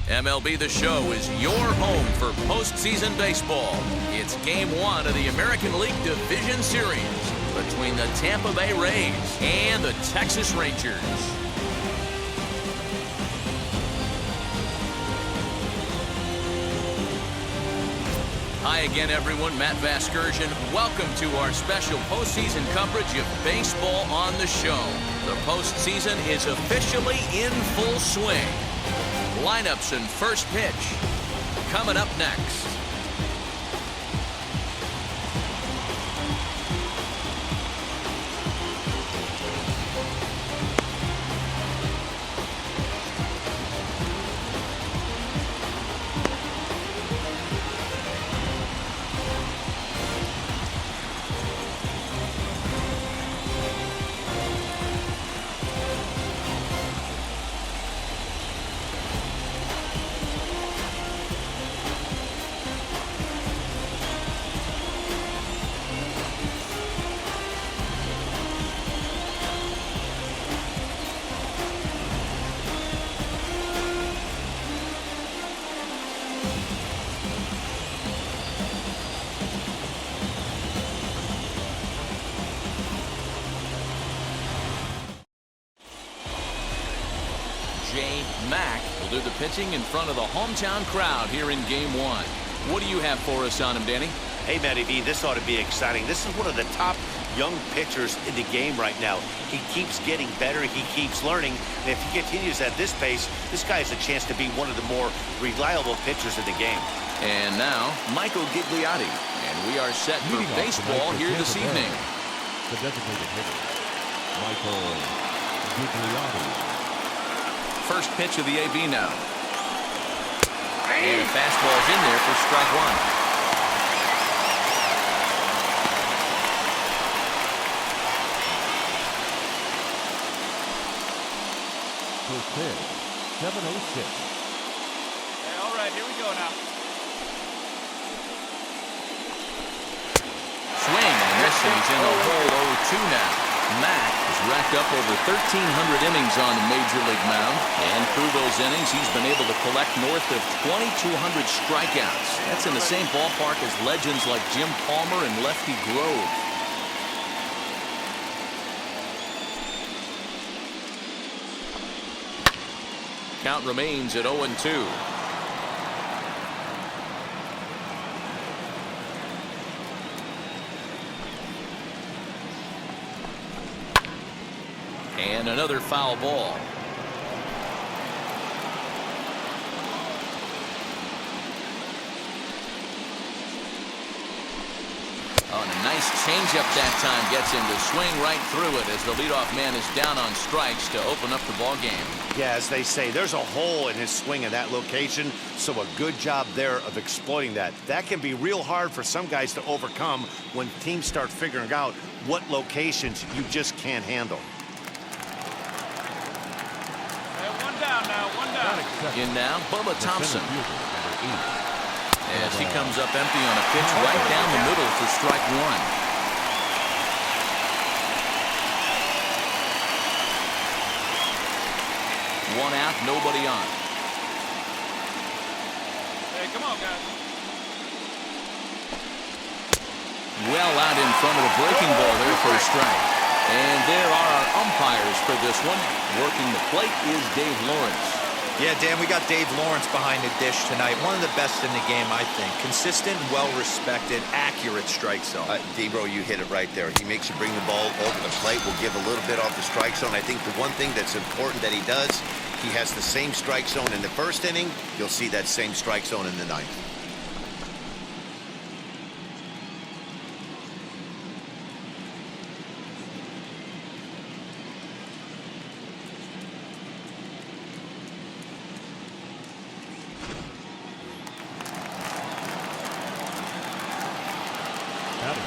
MLB The Show is your home for postseason baseball. It's Game 1 of the American League Division Series between the Tampa Bay Rays and the Texas Rangers. Hi again, everyone. Matt Vasgersian. Welcome to our special postseason coverage of baseball on the show. The postseason is officially in full swing. Lineups and first pitch coming up next. Mac will do the pitching in front of the hometown crowd here in Game 1. What do you have for us on him, Danny? Hey, Matty V, this ought to be exciting. This is one of the top young pitchers in the game right now. He keeps getting better. He keeps learning. And if he continues at this pace, this guy has a chance to be one of the more reliable pitchers in the game. And now, Michael Gigliotti. And we are set for baseball here this evening. The designated hitter, Michael Gigliotti. First pitch of the AB now. And a fastball's in there for strike one. First pitch, 7:06. Hey, all right, here we go now. Swing and miss, and he's in the hole 0-2 now. Mac has racked up over 1,300 innings on the Major League mound, and through those innings, he's been able to collect north of 2,200 strikeouts. That's in the same ballpark as legends like Jim Palmer and Lefty Grove. Count remains at 0-2. And another foul ball. Oh, and a nice changeup that time gets him to swing right through it as the leadoff man is down on strikes to open up the ball game. Yeah, as they say, there's a hole in his swing in that location, so a good job there of exploiting that. That can be real hard for some guys to overcome when teams start figuring out what locations you just can't handle. In now, Bubba Thompson. As he comes up empty on a pitch right down the middle for strike one. One out, nobody on. Hey, come on, guys. Well out in front of the breaking ball there for a strike. And there are our umpires for this one. Working the plate is Dave Lawrence. Yeah, Dan, we got Dave Lawrence behind the dish tonight. One of the best in the game, I think. Consistent, well-respected, accurate strike zone. D-Bro, you hit it right there. He makes you bring the ball over the plate. Will give a little bit off the strike zone. I think the one thing that's important that he does, he has the same strike zone in the first inning. You'll see that same strike zone in the ninth.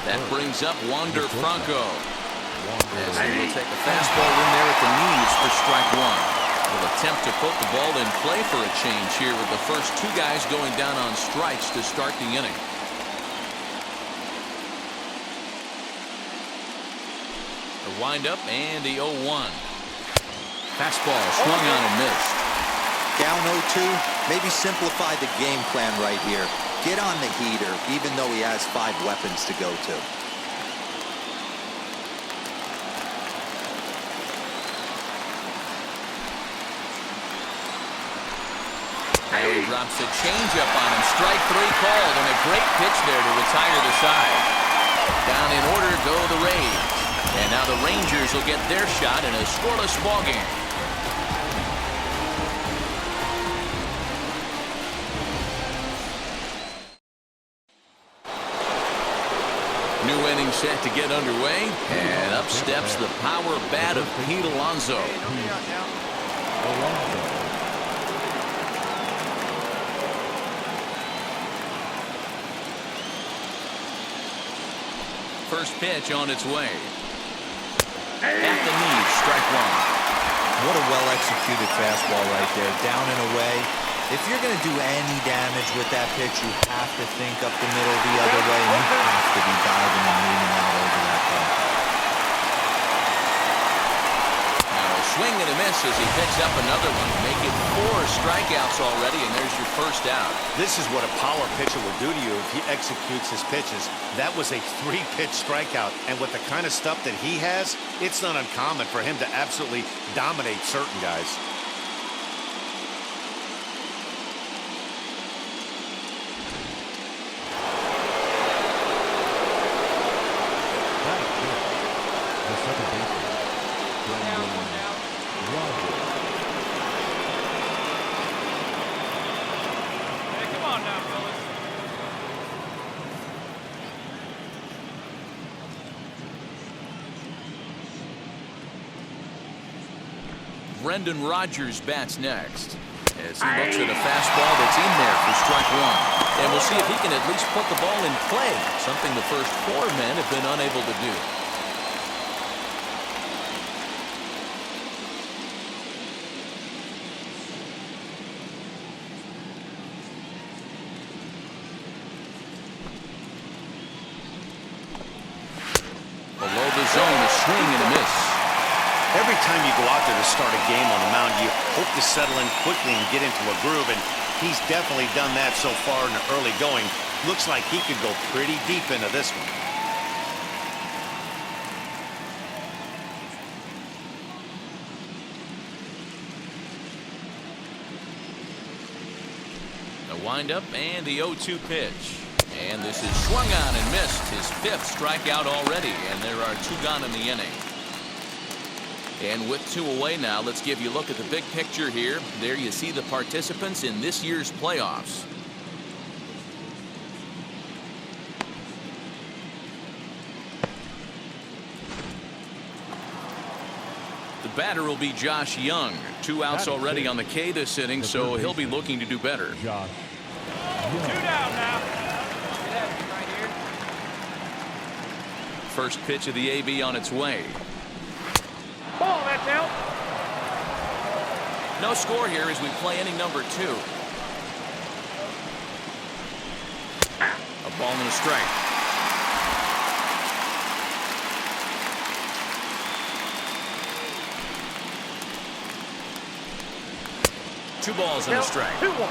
That brings up Wander Franco. As he will take a fastball in there at the knees for strike one. Will attempt to put the ball in play for a change here with the first two guys going down on strikes to start the inning. The windup and the 0-1. Fastball swung on and missed. Down 0-2. Maybe simplify the game plan right here. Get on the heater, even though he has 5 weapons to go to. And he drops a changeup on him. Strike 3 called, and a great pitch there to retire the side. Down in order go the Rays. And now the Rangers will get their shot in a scoreless ballgame. New inning set to get underway, and up steps the power bat of Pete Alonso. First pitch on its way. At the knees, strike 1. What a well-executed fastball right there, down and away. If you're going to do any damage with that pitch, you have to think up the middle the other way, and you have to be diving and leaning out over that ball. Now a swing and a miss as he picks up another one. Make it 4 strikeouts already, and there's your first out. This is what a power pitcher will do to you if he executes his pitches. That was a 3-pitch strikeout, and with the kind of stuff that he has, it's not uncommon for him to absolutely dominate certain guys. Brendan Rodgers bats next as he looks at a fastball that's in there for strike 1. And we'll see if he can at least put the ball in play, something the first 4 men have been unable to do. Below the zone, a swing and a miss. Every time you go out there to start a game on the mound, you hope to settle in quickly and get into a groove, and he's definitely done that so far in the early going. Looks like he could go pretty deep into this one. The windup and the 0-2 pitch. And this is swung on and missed. His 5th strikeout already, and there are 2 gone in the inning. And with 2 away now, let's give you a look at the big picture here. There you see the participants in this year's playoffs. The batter will be Josh Young. 2 outs already on the K this inning, so he'll be looking to do better. 2 down now. Get at me right here. First pitch of the AB on its way. Ball, that's out. No score here as we play inning number 2. A ball and a strike. Two balls and a strike. 2-1.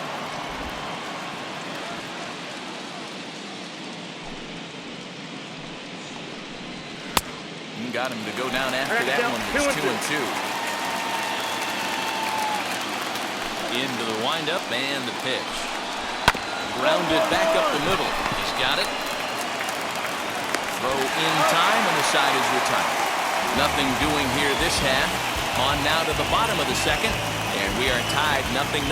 Got him to go down after that one. It's 2-2. Into the windup and the pitch. Grounded back up the middle. He's got it. Throw in time, and the side is retired. Nothing doing here this half. On now to the bottom of the second, and we are tied 0-0.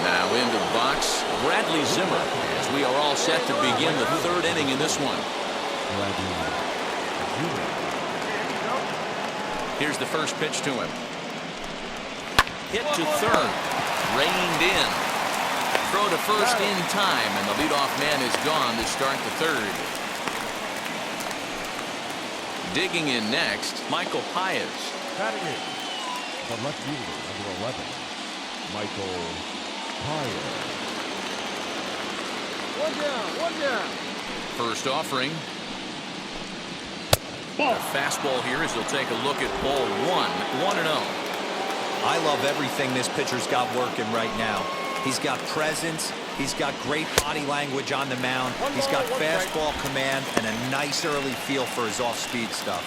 Now into the box, Bradley Zimmer. We are all set to begin the 3rd inning in this one. Here's the first pitch to him. Hit to 3rd. Reined in. Throw to first in time, and the leadoff man is gone to start the 3rd. Digging in next, Michael Paez. Batting in, the left fielder, number 11, Michael Paez. 1 down, 1 down. First offering. A fastball here as he'll take a look at ball one. 1-0. I love everything this pitcher's got working right now. He's got presence. He's got great body language on the mound. He's got fastball command and a nice early feel for his off-speed stuff.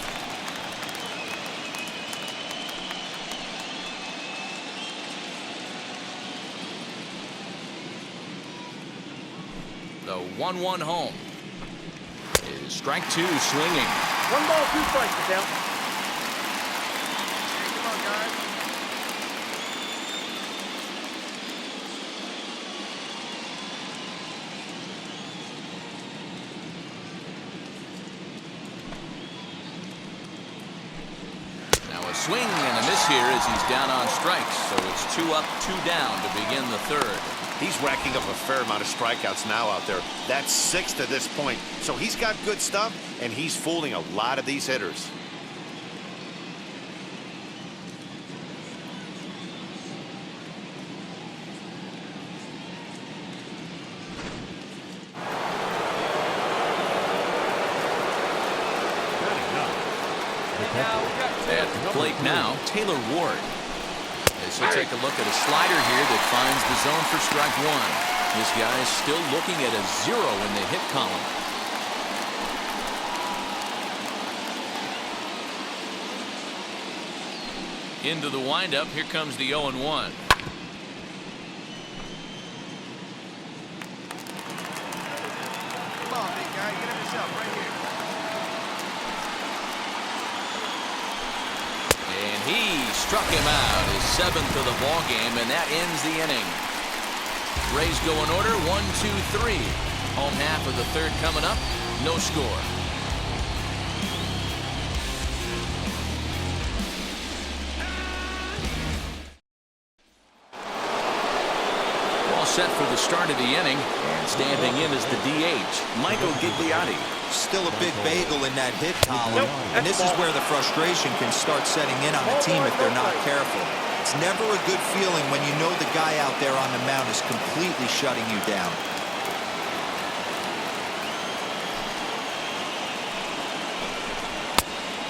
The 1-1 home is strike two swinging. 1 ball, 2 strikes, Patel. Come on, guys. Now a swing and a miss here as he's down on strikes. So it's 2 up, 2 down to begin the third. He's racking up a fair amount of strikeouts now out there. That's 6 to this point. So he's got good stuff, and he's fooling a lot of these hitters. At the plate now, Taylor Ward. As he'll take a look at a slider here that finds the zone for strike one. This guy is still looking at a 0 in the hit column. Into the windup, here comes the 0-1. Come on, big guy, get him yourself right here. And he struck him out, his 7th of the ball game, and that ends the inning. Rays go in order, 1-2-3. Home half of the third coming up, no score. All set for the start of the inning, and standing in is the DH, Michael Gigliotti. Still a big bagel in that hit column, and this is where the frustration can start setting in on the team if they're not careful. It's never a good feeling when you know the guy out there on the mound is completely shutting you down.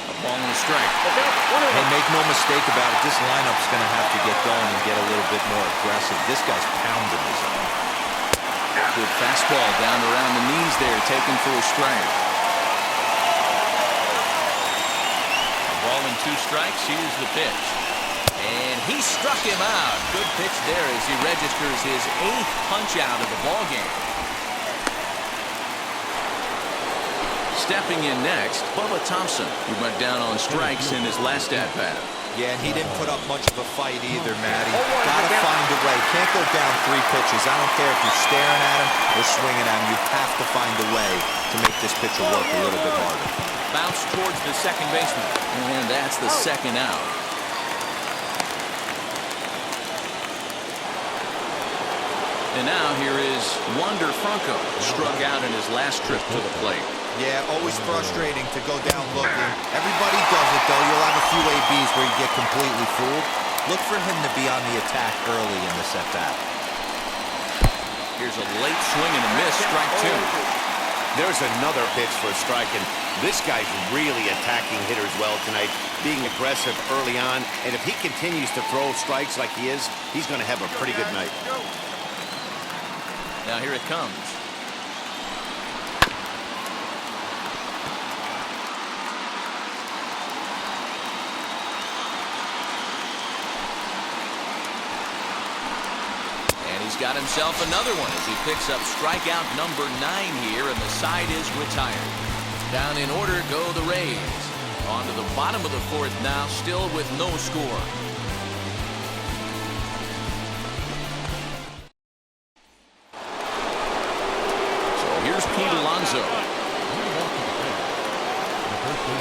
A ball and a strike. And make no mistake about it, this lineup's going to have to get going and get a little bit more aggressive. This guy's pounding his own. Good fastball down around the knees there, taken for a strike. A ball and 2 strikes. Here's the pitch. And he struck him out. Good pitch there as he registers his 8th punch out of the ball game. Stepping in next, Bubba Thompson. He went down on strikes in his last at-bat. Yeah, and he didn't put up much of a fight either, Matty. Gotta find a way. Can't go down 3 pitches. I don't care if you're staring at him or swinging at him. You have to find a way to make this pitcher work a little bit harder. Bounce towards the second baseman. And that's the second out. And now here is Wander Franco, struck out in his last trip to the plate. Yeah, always frustrating to go down looking. Everybody does it, though. You'll have a few ABs where you get completely fooled. Look for him to be on the attack early in this at-bat. Here's a late swing and a miss, strike 2. There's another pitch for a strike, and this guy's really attacking hitters well tonight, being aggressive early on, and if he continues to throw strikes like he is, he's going to have a pretty good night. Now here it comes. And he's got himself another one as he picks up strikeout number 9 here, and the side is retired. Down in order go the Rays. On to the bottom of the 4th now, still with no score.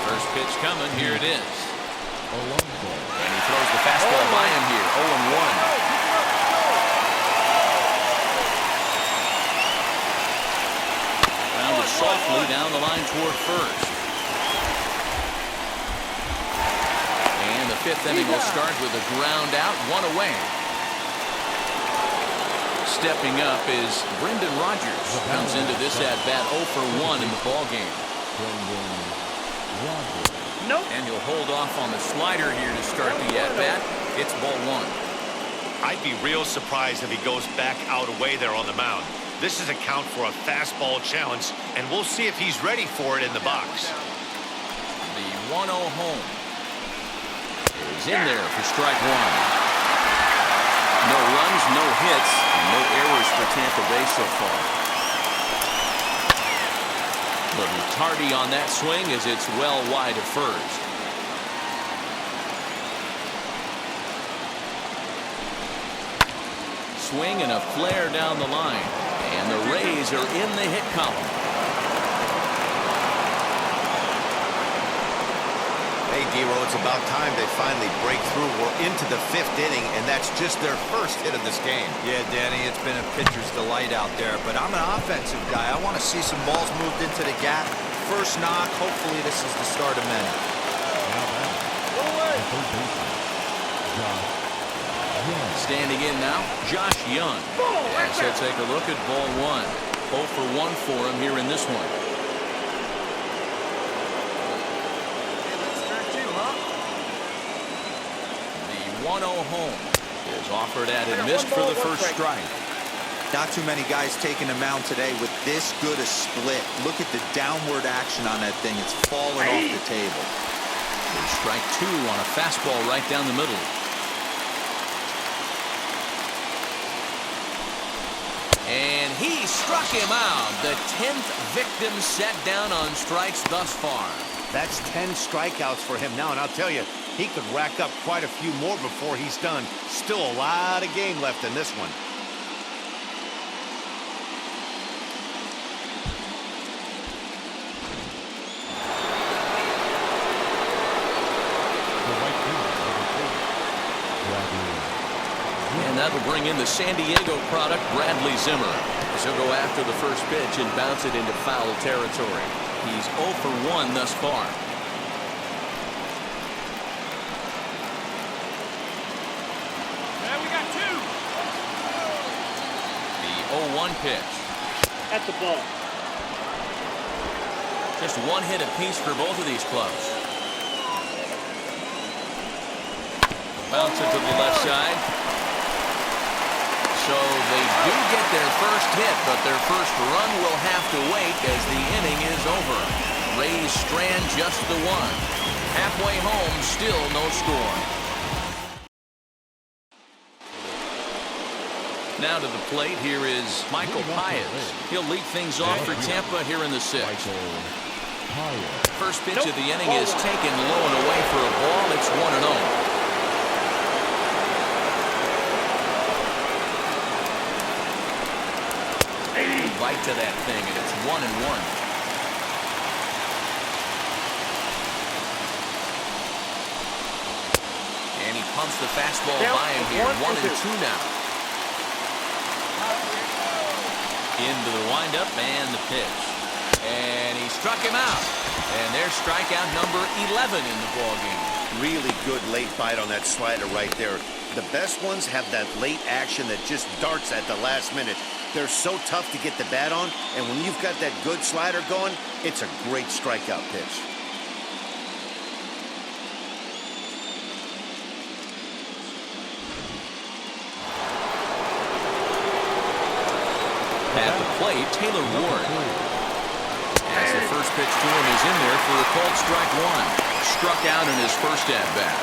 First pitch coming, here it is. And he throws the fastball by him here, 0-1. Grounded softly down the line toward first. And the 5th inning will start with a ground out, 1 away. Stepping up is Brendan Rodgers. Comes into this at-bat 0 for 1 in the ballgame. Nope. And he'll hold off on the slider here to start the at-bat. It's ball one. I'd be real surprised if he goes back out away there on the mound. This is a count for a fastball challenge, and we'll see if he's ready for it in the box. The 1-0 home is in there for strike one. No runs, no hits, and no errors for Tampa Bay so far. Little tardy on that swing as it's well wide of first. Swing and a flare down the line. And the Rays are in the hit column. Hey, D-Row, it's about time they finally break through. We're into the 5th inning, and that's just their first hit of this game. Yeah, Danny, it's been a pitcher's delight out there, but I'm an offensive guy. I want to see some balls moved into the gap. First knock, hopefully this is the start of many. Standing in now, Josh Young. As he'll take a look at ball one. 0 for 1 for him here in this one. The 1-0 home is offered at and missed for the first strike. Not too many guys taking the mound today with this good a split. Look at the downward action on that thing. It's falling off the table. There's strike two on a fastball right down the middle. And he struck him out. The 10th victim set down on strikes thus far. That's 10 strikeouts for him now, and I'll tell you, he could rack up quite a few more before he's done. Still a lot of game left in this one. And that'll bring in the San Diego product, Bradley Zimmer. As he'll go after the first pitch and bounce it into foul territory. He's 0 for 1 thus far. Yeah, we got two. The 0-1 pitch. At the ball. Just one hit apiece for both of these clubs. Bounce it to the left side. So they do get their first hit, but their first run will have to wait as the inning is over. Rays strand just the one. Halfway home, still no score. Now to the plate, here is Michael Paez. He'll lead things off for Tampa here in the 6th. First pitch of the inning is taken low and away for a ball. It's 1-0. Right to that thing, and it's 1-1. And he pumps the fastball by him here. 1-2 now. Into the windup and the pitch. And he struck him out. And there's strikeout number 11 in the ballgame. Really good late bite on that slider right there. The best ones have that late action that just darts at the last minute. They're so tough to get the bat on, and when you've got that good slider going, it's a great strikeout pitch. At the plate, Taylor Ward. As the first pitch to him is in there for a called strike one. Struck out in his first at-bat.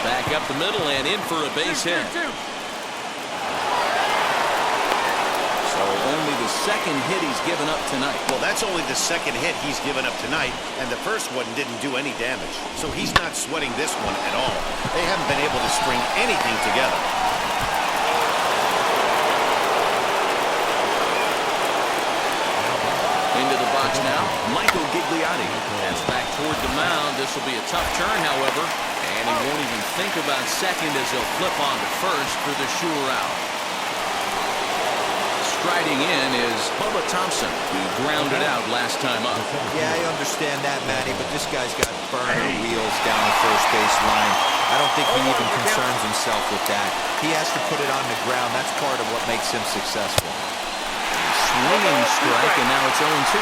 Back up the middle and in for a base hit. So only the second hit he's given up tonight. Well, that's only the second hit he's given up tonight, and the first one didn't do any damage. So he's not sweating this one at all. They haven't been able to string anything together. Into the box now, Michael Gigliotti. That's back toward the mound. This will be a tough turn, however. And he won't even think about second as he'll flip on to first for the sure out. Striding in is Bubba Thompson, who grounded out last time up. Yeah, I understand that, Matty, but this guy's got burner wheels down the first base line. I don't think he even concerns himself with that. He has to put it on the ground. That's part of what makes him successful. Swinging strike, and now it's 0-2.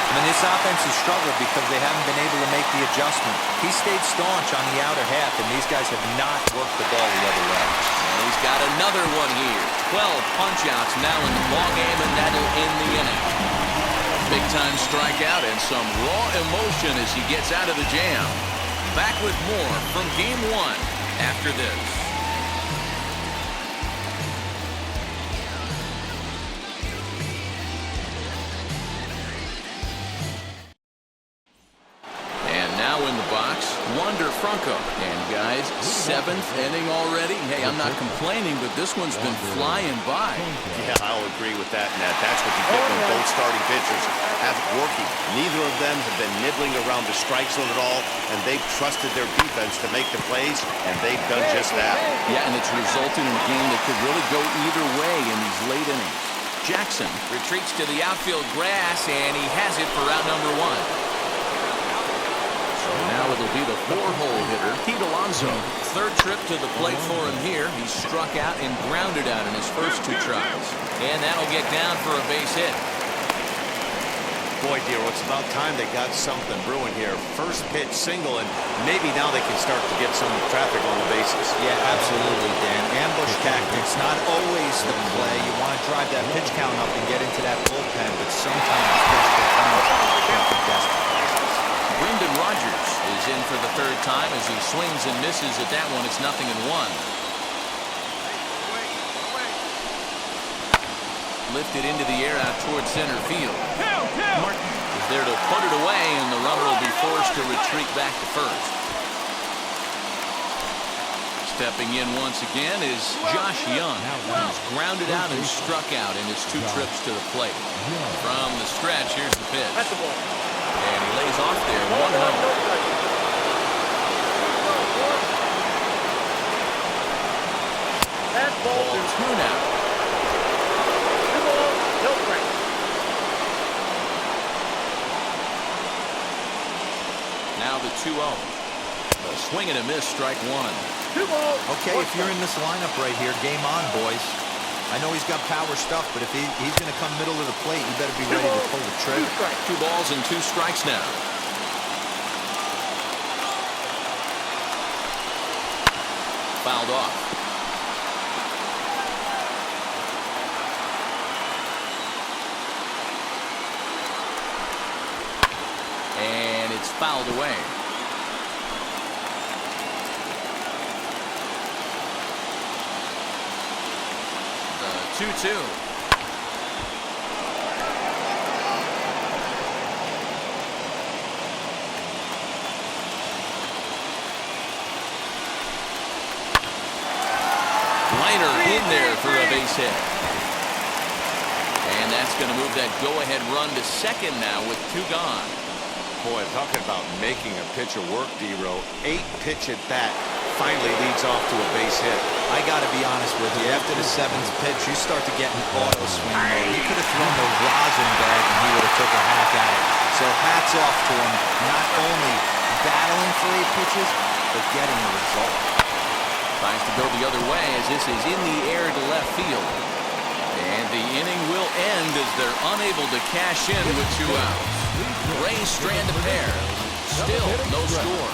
I mean, this offense has struggled because they haven't been able to make the adjustment. He stayed staunch on the outer half, and these guys have not worked the ball the other way. And he's got another one here. 12 punch-outs now in the ballgame, and that'll end the inning. Big-time strikeout and some raw emotion as he gets out of the jam. Back with more from Game 1 after this. Wander Franco. And guys, 7th inning already. Hey, I'm not complaining, but this one's been flying by. Yeah, I'll agree with that, Nat. That's what you get when both starting pitchers have it working. Neither of them have been nibbling around the strike zone at all, and they've trusted their defense to make the plays, and they've done just that. Yeah, and it's resulted in a game that could really go either way in these late innings. Jackson retreats to the outfield grass, and he has it for out number 1. Now it'll be the 4-hole hitter, Pete Alonso. 3rd trip to the plate for him here. He struck out and grounded out in his first 2 tries. And that'll get down for a base hit. Boy, dear, it's about time they got something brewing here. First pitch single, and maybe now they can start to get some traffic on the bases. Yeah, absolutely, Dan. Ambush tactics, not always the play. You want to drive that pitch count up and get into that bullpen, but sometimes pitch count can be desperate. Brendan Rodgers is in for the 3rd time as he swings and misses at that one. It's 0-1. Lifted into the air out towards center field. Martin is there to put it away, and the runner will be forced to retreat back to first. Stepping in once again is Josh Young. He's grounded out and struck out in his 2 trips to the plate. From the stretch, here's the pitch. And he lays off there, 1-0. Ball 2 now. Now the 2-0. A swing and a miss, strike 1. Okay, if you're in this lineup right here, game on, boys. I know he's got power stuff, but if he's going to come middle of the plate, you better be ready to pull the trigger. 2 balls and 2 strikes now. Fouled off. And it's fouled away. The 2-2. Liner in there for a base hit. And that's going to move that go-ahead run to second now with 2 gone. Boy, talking about making a pitcher work, D-Row. 8-pitch at bat finally leads off to a base hit. I got to be honest with you. After the 7th pitch, you start to get an auto swing mode. He could have thrown the rosin bag, and he would have took a hack at it. So hats off to him, not only battling for 8 pitches, but getting a result. Tries to go the other way as this is in the air to left field. And the inning will end as they're unable to cash in with 2 outs. Rays strand a pair. Still no score.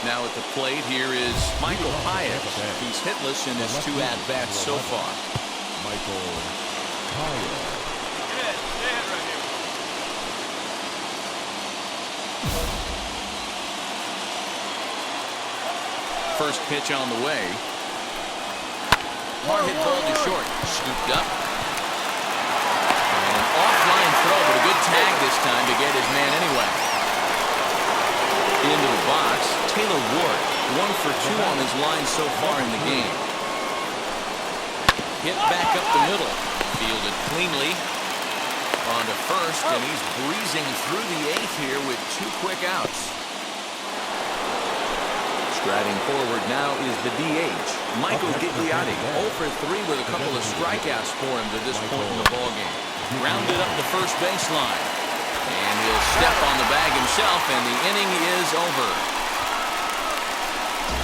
Now at the plate here is Michael Hyatt. He's hitless in his 2 at-bats so far. Michael Hyatt. Stand right here. First pitch on the way. Hard hit ball to short. Scooped up. And an offline throw, but a good tag this time to get his man anyway. Into the box, Taylor Ward. 1 for 2 on his line so far in the game. Hit back up the middle. Fielded cleanly. On to first, and he's breezing through the 8th here with 2 quick outs. Striding forward now is the DH, Michael Gigliotti. 0 for 3 with a couple of strikeouts for him to this point in the ballgame. Grounded up the first baseline. And he'll step on the bag himself, and the inning is over.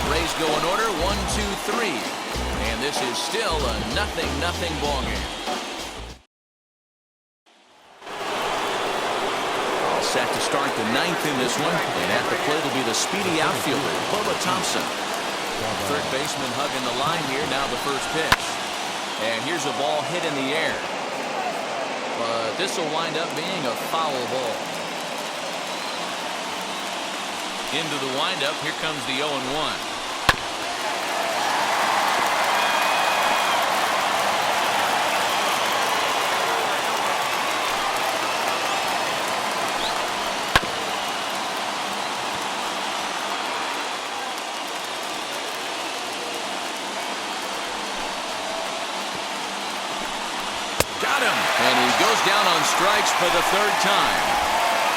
Rays go in order, 1, 2, 3. And this is still a 0-0 ballgame. All set to start the 9th in this one. And at the plate will be the speedy outfielder, Bubba Thompson. Third baseman hugging the line here. Now the first pitch. And here's a ball hit in the air. But this will wind up being a foul ball. Into the windup. Here comes the 0-1. Got him. And he goes down on strikes for the 3rd time.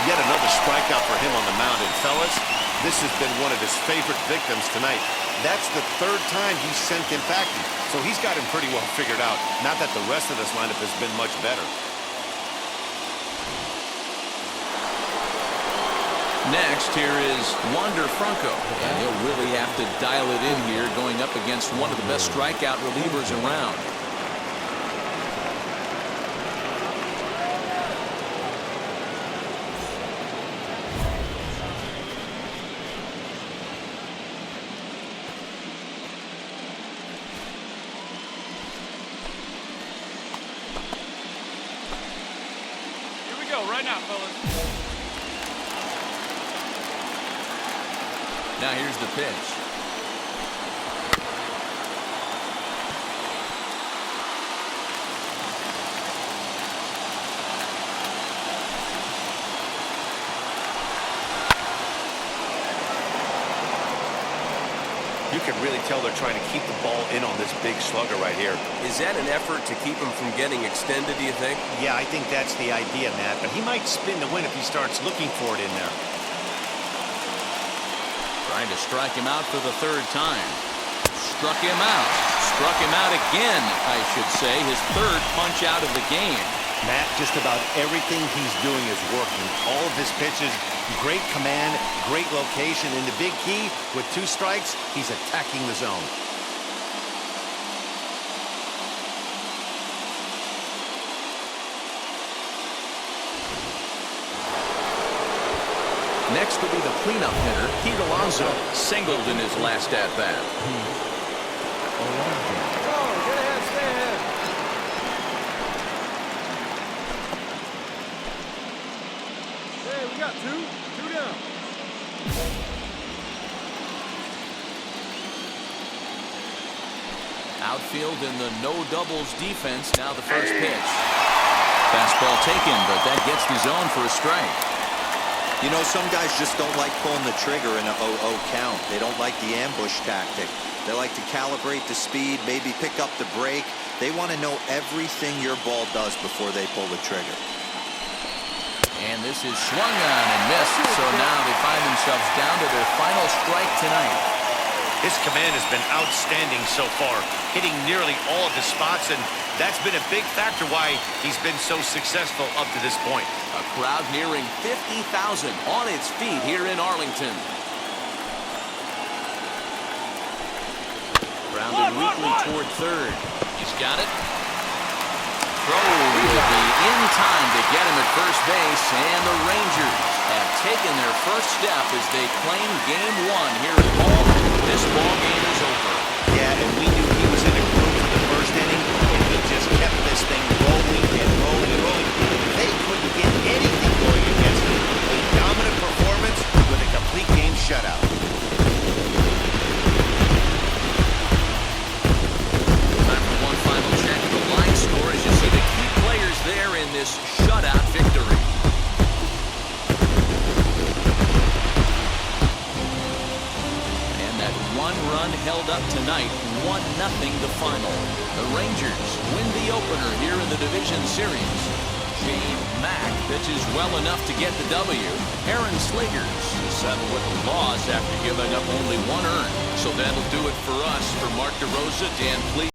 Yet another strikeout for him on the mound. And fellas, this has been one of his favorite victims tonight. That's the 3rd time he's sent him packing. So he's got him pretty well figured out. Not that the rest of this lineup has been much better. Next, here is Wander Franco. And he'll really have to dial it in here going up against one of the best strikeout relievers around. Right now, fellas. Now here's the pitch. You can really tell they're trying to keep the ball in on this big slugger right here. Is that an effort to keep him from getting extended, do you think? Yeah, I think that's the idea, Matt. But he might spin to win if he starts looking for it in there. Trying to strike him out for the 3rd time. Struck him out. Struck him out again, I should say. His 3rd punch out of the game. Matt, just about everything he's doing is working. All of his pitches, great command, great location. And the big key, with 2 strikes, he's attacking the zone. Next will be the cleanup hitter, Pete Alonso. Singled in his last at-bat. Oh, get ahead, stay ahead. Hey, we got 2 down. Outfield in the no doubles defense. Now the first pitch. Fastball taken, but that gets the zone for a strike. You know, some guys just don't like pulling the trigger in a 0-0 count. They don't like the ambush tactic. They like to calibrate the speed, maybe pick up the break. They want to know everything your ball does before they pull the trigger. And this is swung on and missed, so now they find themselves down to their final strike tonight. His command has been outstanding so far, hitting nearly all of his spots, and that's been a big factor why he's been so successful up to this point. A crowd nearing 50,000 on its feet here in Arlington. Grounded weakly toward 3rd. He's got it. Throw will be in time to get him at first base, and the Rangers have taken their first step as they claim Game 1 here at home. This ball game is over. Yeah, and we knew he was in a groove for the 1st inning, and he just kept this thing rolling and rolling and rolling. They couldn't get anything going against him. A dominant performance with a complete game shutout. Time for one final check of the line score as you see the key players there in this shutout victory. And that 1 run held up tonight, 1-0 the final. The Rangers win the opener here in the division series. Shane Mack pitches well enough to get the W. Aaron Sligers settled with a loss after giving up only 1 earned. So that'll do it for us. For Mark DeRosa, Dan Please.